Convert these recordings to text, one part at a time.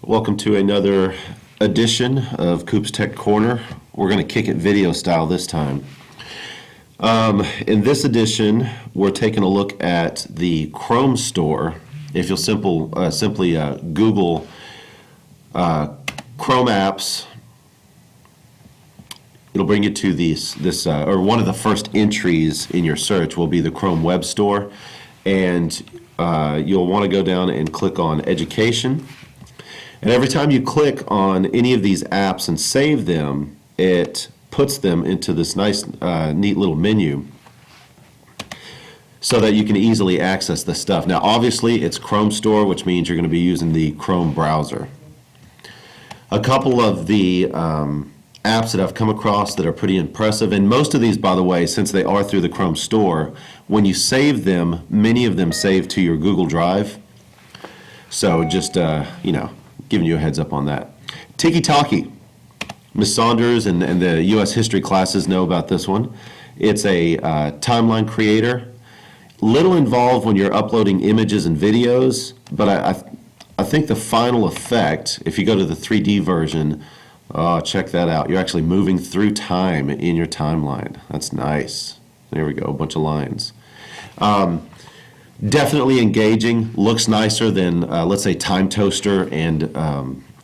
Welcome to another edition of Coop's Tech Corner. We're going to kick it video style this time. In this edition, we're taking a look at the Chrome store. If you'll simply Google Chrome apps, it'll bring you to this or one of the first entries in your search will be the Chrome Web Store, and you'll want to go down and click on Education. And every time you click on any of these apps and save them, it puts them into this nice, neat little menu so that you can easily access the stuff. Now, obviously, it's Chrome Store, which means you're going to be using the Chrome browser. A couple of the apps that I've come across that are pretty impressive, and most of these, by the way, since they are through the Chrome Store, when you save them, many of them save to your Google Drive. So just, giving you a heads up on that. Tiki Talkie. Ms. Saunders and the U.S. history classes know about this one. It's a timeline creator. Little involved when you're uploading images and videos, but I think the final effect, if you go to the 3D version, check that out. You're actually moving through time in your timeline. That's nice. There we go, a bunch of lines. Definitely engaging, looks nicer than, let's say, Time Toaster and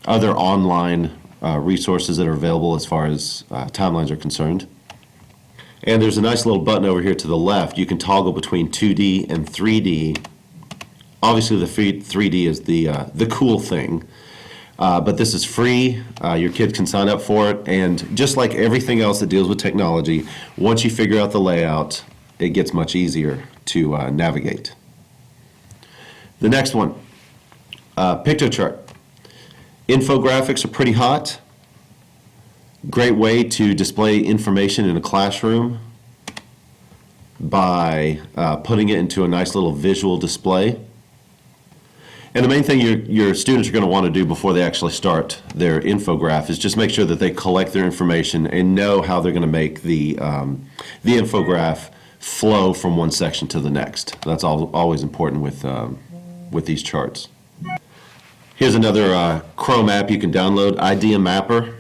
other online resources that are available as far as timelines are concerned. And there's a nice little button over here to the left. You can toggle between 2D and 3D. Obviously, the 3D is the cool thing, but this is free. Your kid can sign up for it, and just like everything else that deals with technology, once you figure out the layout, it gets much easier to navigate. The next one, PictoChart. Infographics are pretty hot. Great way to display information in a classroom by putting it into a nice little visual display. And the main thing your students are going to want to do before they actually start their infograph is just make sure that they collect their information and know how they're going to make the infograph flow from one section to the next. That's always important with these charts. Here's another Chrome app you can download, Idea Mapper.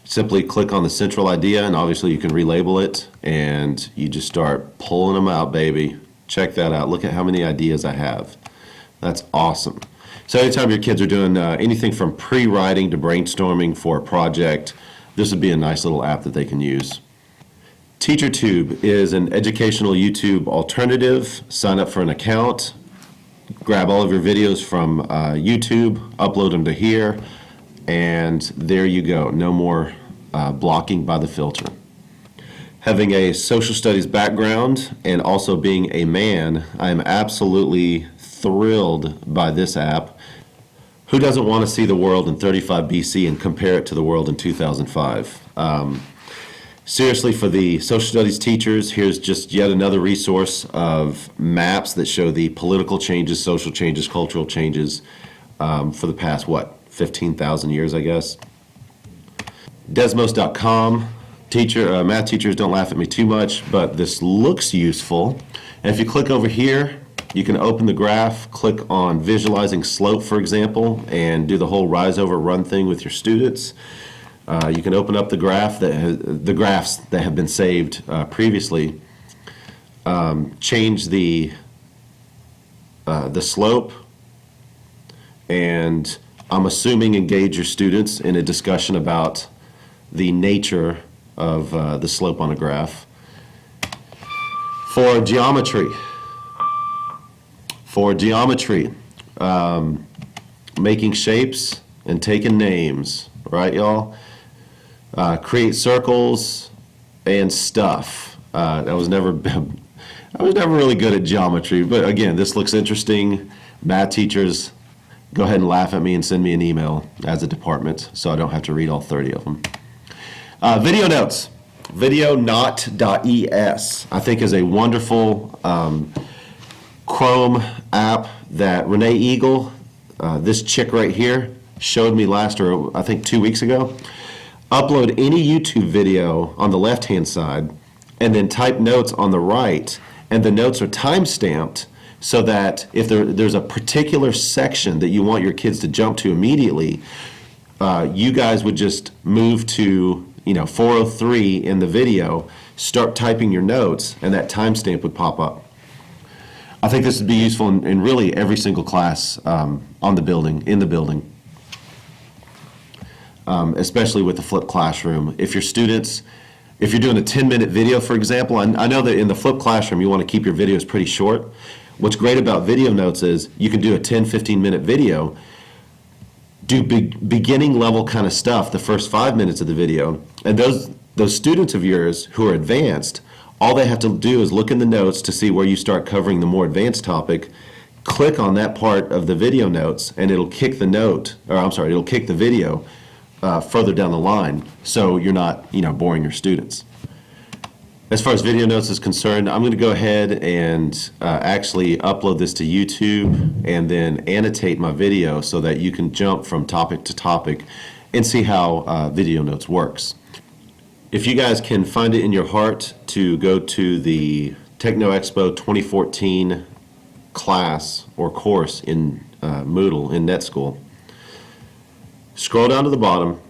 Simply click on the central idea, and obviously you can relabel it, and you just start pulling them out, baby. Check that out. Look at how many ideas I have. That's awesome. So anytime your kids are doing anything from pre-writing to brainstorming for a project, this would be a nice little app that they can use. TeacherTube is an educational YouTube alternative. Sign up for an account. Grab all of your videos from YouTube, upload them to here, and there you go. No more blocking by the filter. Having a social studies background and also being a man, I am absolutely thrilled by this app. Who doesn't want to see the world in 35 BC and compare it to the world in 2005? Seriously, for the social studies teachers, here's just yet another resource of maps that show the political changes, social changes, cultural changes for the past, 15,000 years, I guess. Desmos.com. Math teachers, don't laugh at me too much, but this looks useful. And if you click over here, you can open the graph, click on visualizing slope, for example, and do the whole rise over run thing with your students. You can open up the graphs that have been saved previously, change the slope, and I'm assuming engage your students in a discussion about the nature of the slope on a graph. For geometry, making shapes and taking names, right, y'all? Create circles and stuff. I was never really good at geometry, but again, this looks interesting. Math teachers, go ahead and laugh at me and send me an email as a department so I don't have to read all 30 of them. Video notes. Videonot.es, I think, is a wonderful Chrome app that Renee Eagle, this chick right here, showed me I think 2 weeks ago. Upload any YouTube video on the left-hand side and then type notes on the right, and the notes are time-stamped so that if there's a particular section that you want your kids to jump to immediately, you guys would just move to 403 in the video, start typing your notes, and that timestamp would pop up. I think this would be useful in really every single class in the building, especially with the flipped classroom. If you're doing a 10-minute video, for example, I know that in the flipped classroom you want to keep your videos pretty short. What's great about video notes is you can do a 10, 15-minute video, do beginning level kind of stuff the first 5 minutes of the video, and those students of yours who are advanced, all they have to do is look in the notes to see where you start covering the more advanced topic, click on that part of the video notes, and it'll kick it'll kick the video further down the line, so you're not boring your students. As far as video notes is concerned, I'm going to go ahead and actually upload this to YouTube and then annotate my video so that you can jump from topic to topic and see how video notes works. If you guys can find it in your heart to go to the Techno Expo 2014 class or course in Moodle in NetSchool, scroll down to the bottom.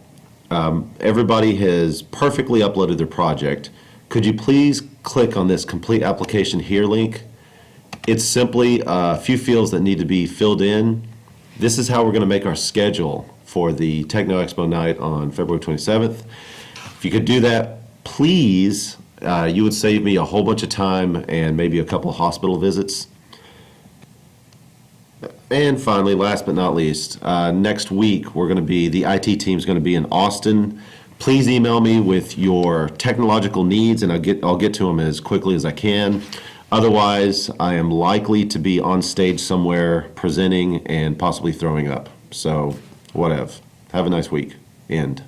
Everybody has perfectly uploaded their project. Could you please click on this complete application here link? It's simply a few fields that need to be filled in. This is how we're going to make our schedule for the Techno Expo night on February 27th. If you could do that, please, you would save me a whole bunch of time and maybe a couple hospital visits. And finally, last but not least, next week the IT team is going to be in Austin. Please email me with your technological needs, and I'll get to them as quickly as I can. Otherwise, I am likely to be on stage somewhere presenting and possibly throwing up. So, whatever. Have a nice week. End.